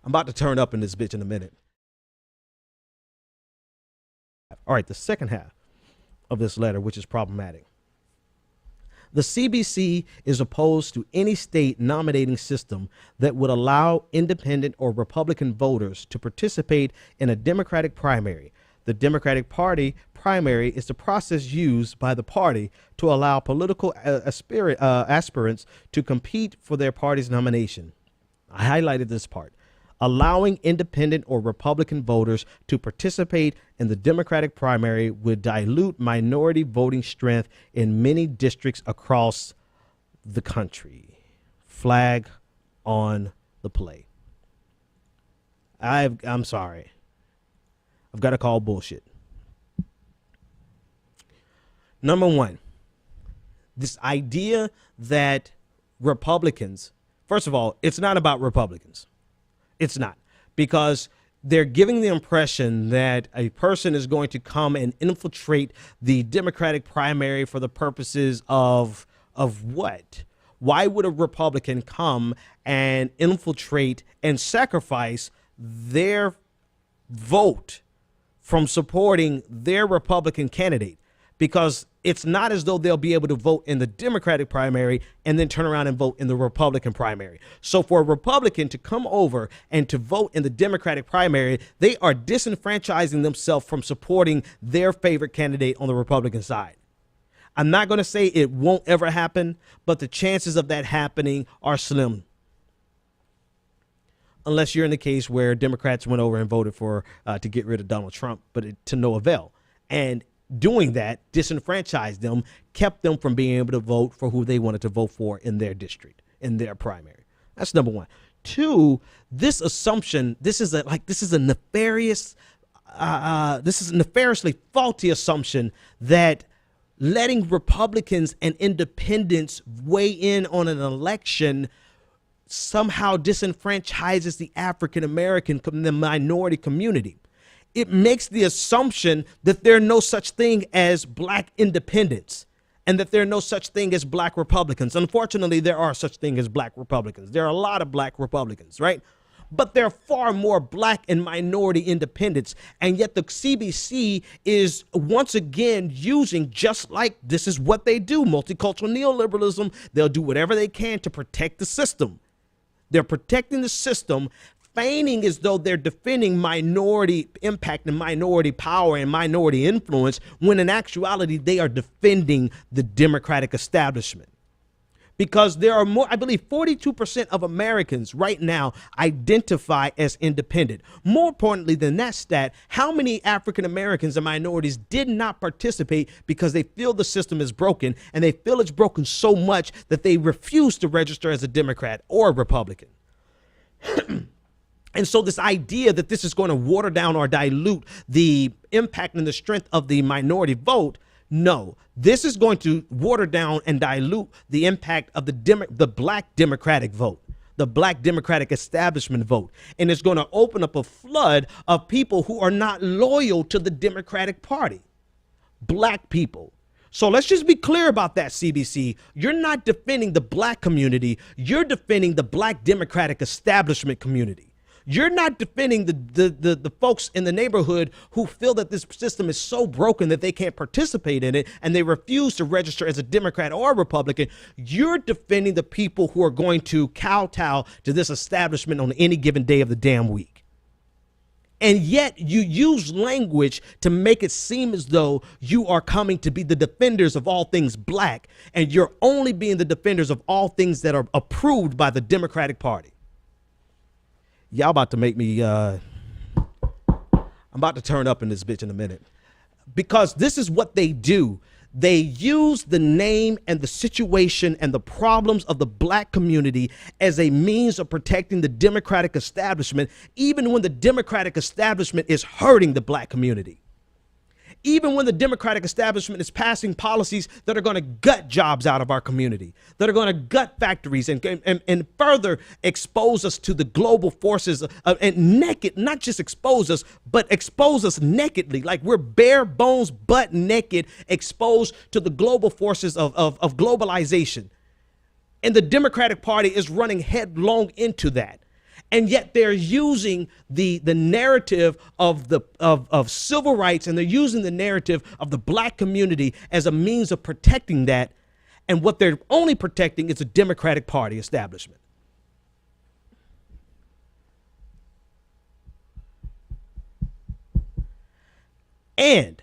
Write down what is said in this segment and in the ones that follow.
I'm about to turn up in this bitch in a minute. All right, the second half of this letter, which is problematic. The CBC is opposed to any state nominating system that would allow independent or Republican voters to participate in a Democratic primary. The Democratic Party primary is the process used by the party to allow political aspirants to compete for their party's nomination. I highlighted this part. Allowing independent or Republican voters to participate in the Democratic primary would dilute minority voting strength in many districts across the country. Flag on the play. I'm sorry. I've got to call bullshit. Number one, this idea that Republicans, first of all, it's not about Republicans. It's not, because they're giving the impression that a person is going to come and infiltrate the Democratic primary for the purposes of what? Why would a Republican come and infiltrate and sacrifice their vote from supporting their Republican candidate? Because it's not as though they'll be able to vote in the Democratic primary and then turn around and vote in the Republican primary. So for a Republican to come over and to vote in the Democratic primary, they are disenfranchising themselves from supporting their favorite candidate on the Republican side. I'm not going to say it won't ever happen, but the chances of that happening are slim. Unless you're in the case where Democrats went over and voted for to get rid of Donald Trump, but to no avail. And doing that disenfranchised them, kept them from being able to vote for who they wanted to vote for in their district, in their primary. That's number one. Two, this assumption, this is a nefariously faulty assumption that letting Republicans and independents weigh in on an election somehow disenfranchises the African American, the minority community. It makes the assumption that there are no such thing as black independents and that there are no such thing as black Republicans. Unfortunately, there are such thing as black Republicans. There are a lot of black Republicans, right? But there are far more black and minority independents. And yet the CBC is once again using, just like this is what they do, multicultural neoliberalism. They'll do whatever they can to protect the system. They're protecting the system, feigning as though they're defending minority impact and minority power and minority influence, when in actuality they are defending the Democratic establishment. Because there are more, I believe 42% of Americans right now identify as independent. More importantly than that stat, how many African Americans and minorities did not participate because they feel the system is broken, and they feel it's broken so much that they refuse to register as a Democrat or a Republican. And so this idea that this is going to water down or dilute the impact and the strength of the minority vote, no, this is going to water down and dilute the impact of the black Democratic vote, the black Democratic establishment vote. And it's going to open up a flood of people who are not loyal to the Democratic Party, black people. So let's just be clear about that, CBC. You're not defending the black community. You're defending the black Democratic establishment community. You're not defending the folks in the neighborhood who feel that this system is so broken that they can't participate in it and they refuse to register as a Democrat or a Republican. You're defending the people who are going to kowtow to this establishment on any given day of the damn week. And yet you use language to make it seem as though you are coming to be the defenders of all things black, and you're only being the defenders of all things that are approved by the Democratic Party. Y'all about to make me, I'm about to turn up in this bitch in a minute, because this is what they do. They use the name and the situation and the problems of the black community as a means of protecting the Democratic establishment, even when the Democratic establishment is hurting the black community. Even when the Democratic establishment is passing policies that are going to gut jobs out of our community, that are going to gut factories and further expose us to the global forces and naked, not just expose us, but expose us nakedly, like we're bare bones, butt naked, exposed to the global forces of globalization. And the Democratic Party is running headlong into that. And yet they're using the narrative of civil rights, and they're using the narrative of the black community as a means of protecting that. And what they're only protecting is a Democratic Party establishment. And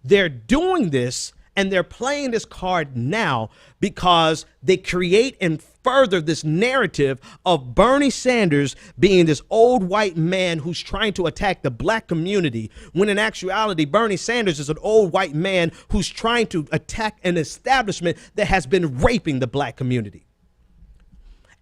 they're doing this, and they're playing this card now because they create and further this narrative of Bernie Sanders being this old white man who's trying to attack the black community, when in actuality, Bernie Sanders is an old white man who's trying to attack an establishment that has been raping the black community.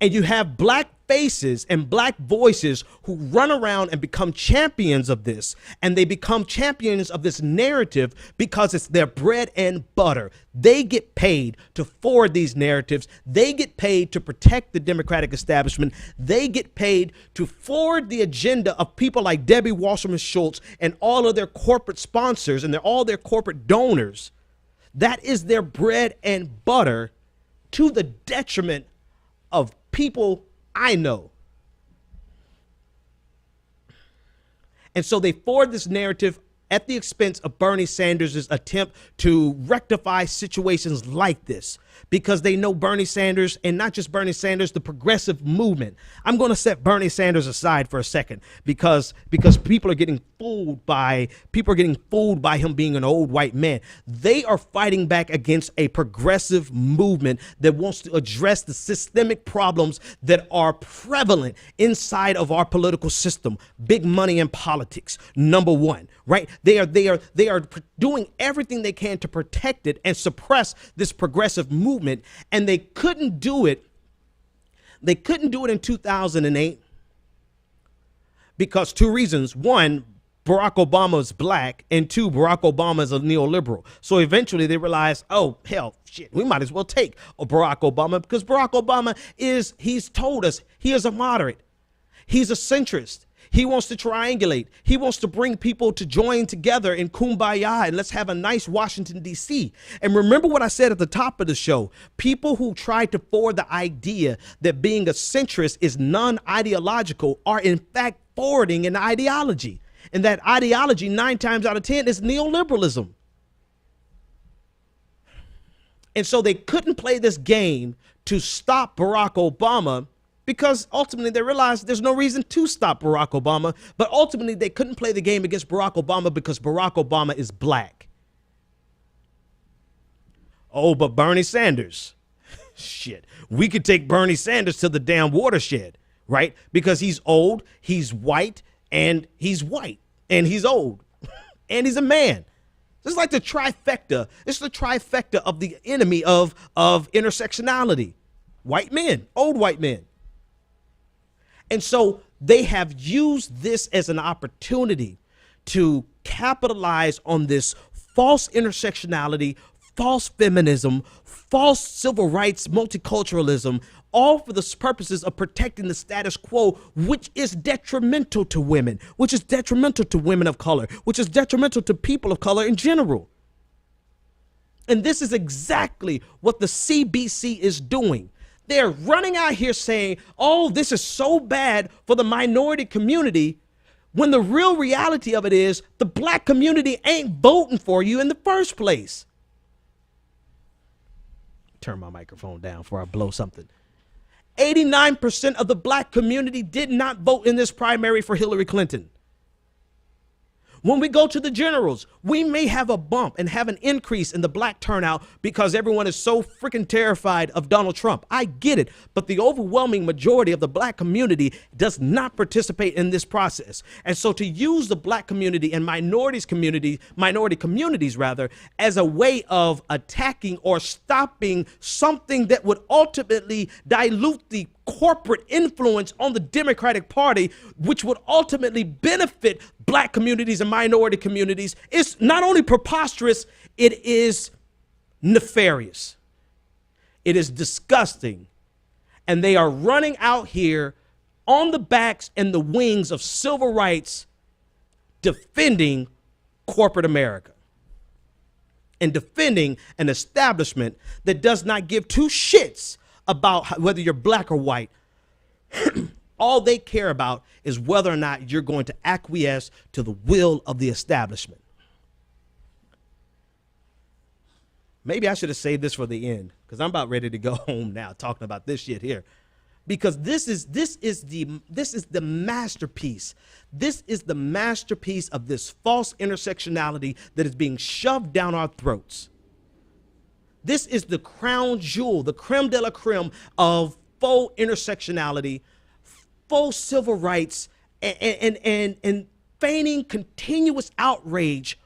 And you have black faces and black voices who run around and become champions of this. And they become champions of this narrative because it's their bread and butter. They get paid to forward these narratives. They get paid to protect the Democratic establishment. They get paid to forward the agenda of people like Debbie Wasserman Schultz and all of their corporate sponsors and all their corporate donors. That is their bread and butter, to the detriment of people I know. And so they forward this narrative at the expense of Bernie Sanders' attempt to rectify situations like this, because they know Bernie Sanders, and not just Bernie Sanders, the progressive movement. I'm going to set Bernie Sanders aside for a second because people are getting fooled by him being an old white man. They are fighting back against a progressive movement that wants to address the systemic problems that are prevalent inside of our political system. Big money in politics, number one, right? They are doing everything they can to protect it and suppress this progressive movement, and they couldn't do it. They couldn't do it in 2008 because two reasons. One, Barack Obama is black, and two, Barack Obama is a neoliberal. So eventually they realized, oh, hell, shit, we might as well take Barack Obama, because Barack Obama he's told us he is a moderate. He's a centrist. He wants to triangulate. He wants to bring people to join together in kumbaya, and let's have a nice Washington, D.C. And remember what I said at the top of the show. People who try to forward the idea that being a centrist is non-ideological are in fact forwarding an ideology. And that ideology, 9 times out of 10, is neoliberalism. And so they couldn't play this game to stop Barack Obama, because ultimately they realized there's no reason to stop Barack Obama. But ultimately they couldn't play the game against Barack Obama because Barack Obama is black. Oh, but Bernie Sanders, shit, we could take Bernie Sanders to the damn watershed, right? Because he's old, he's white, and he's old, and he's a man. This is like the trifecta. It's the trifecta of the enemy of intersectionality. White men, old white men. And so they have used this as an opportunity to capitalize on this false intersectionality, false feminism, false civil rights, multiculturalism, all for the purposes of protecting the status quo, which is detrimental to women, which is detrimental to women of color, which is detrimental to people of color in general. And this is exactly what the CBC is doing. They're running out here saying, oh, this is so bad for the minority community, when the real reality of it is the black community ain't voting for you in the first place. Turn my microphone down before I blow something. 89% of the black community did not vote in this primary for Hillary Clinton. When we go to the generals, we may have a bump and have an increase in the black turnout because everyone is so freaking terrified of Donald Trump. I get it, but the overwhelming majority of the black community does not participate in this process. And so to use the black community and minority communities rather, as a way of attacking or stopping something that would ultimately dilute the corporate influence on the Democratic Party, which would ultimately benefit black communities and minority communities, is not only preposterous, it is nefarious. It is disgusting. And they are running out here on the backs and the wings of civil rights, defending corporate America and defending an establishment that does not give two shits about whether you're black or white, All they care about is whether or not you're going to acquiesce to the will of the establishment. Maybe I should have saved this for the end, because I'm about ready to go home now talking about this shit here. Because this is the masterpiece. This is the masterpiece of this false intersectionality that is being shoved down our throats. This is the crown jewel, the creme de la creme of faux intersectionality, faux civil rights, and feigning continuous outrage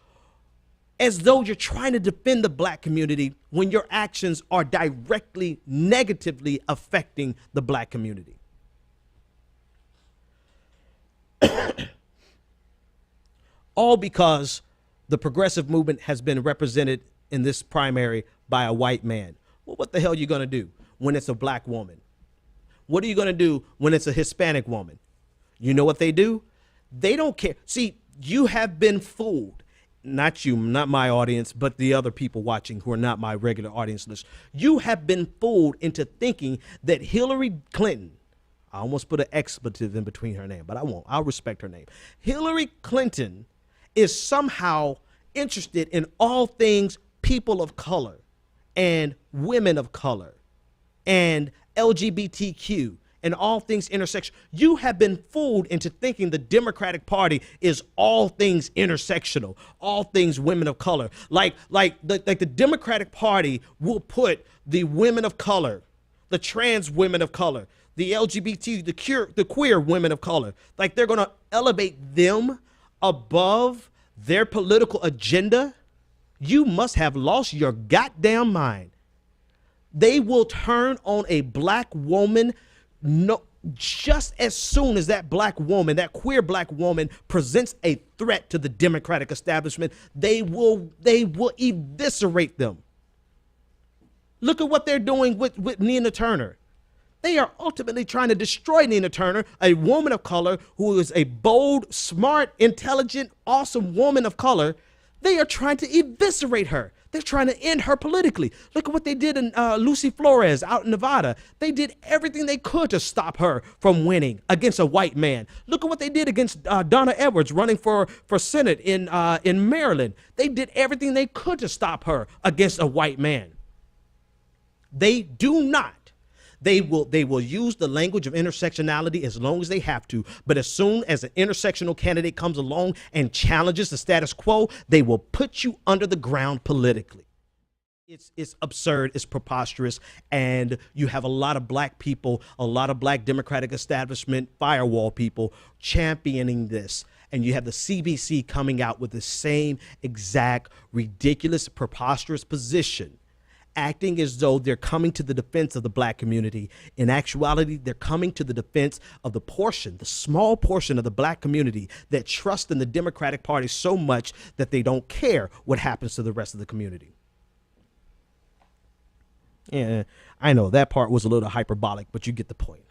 as though you're trying to defend the black community when your actions are directly negatively affecting the black community. All because the progressive movement has been represented in this primary by a white man. Well, what the hell are you going to do when it's a black woman? What are you going to do when it's a Hispanic woman? You know what they do? They don't care. See, you have been fooled. Not you, not my audience, but the other people watching who are not my regular audience list. You have been fooled into thinking that Hillary Clinton, I almost put an expletive in between her name, but I won't. I'll respect her name. Hillary Clinton is somehow interested in all things people of color and women of color and LGBTQ and all things intersection. You have been fooled into thinking the Democratic Party is all things intersectional, all things women of color. Like the Democratic Party will put the women of color, the trans women of color, the LGBT, the queer women of color. Like they're gonna elevate them above their political agenda. You must have lost your goddamn mind. They will turn on a black woman just as soon as that black woman, that queer black woman, presents a threat to the Democratic establishment. They will eviscerate them. Look at what they're doing with Nina Turner. They are ultimately trying to destroy Nina Turner, a woman of color who is a bold, smart, intelligent, awesome woman of color. They are trying to eviscerate her. They're trying to end her politically. Look at what they did in Lucy Flores out in Nevada. They did everything they could to stop her from winning against a white man. Look at what they did against Donna Edwards running for Senate in Maryland. They did everything they could to stop her against a white man. They do not. They will use the language of intersectionality as long as they have to. But as soon as an intersectional candidate comes along and challenges the status quo, they will put you under the ground politically. It's absurd. It's preposterous. And you have a lot of black people, a lot of black Democratic establishment firewall people championing this. And you have the CBC coming out with the same exact ridiculous, preposterous position, acting as though they're coming to the defense of the black community. In actuality, they're coming to the defense of the small portion of the black community that trust in the Democratic Party so much that they don't care what happens to the rest of the community. Yeah, I know that part was a little hyperbolic, but you get the point.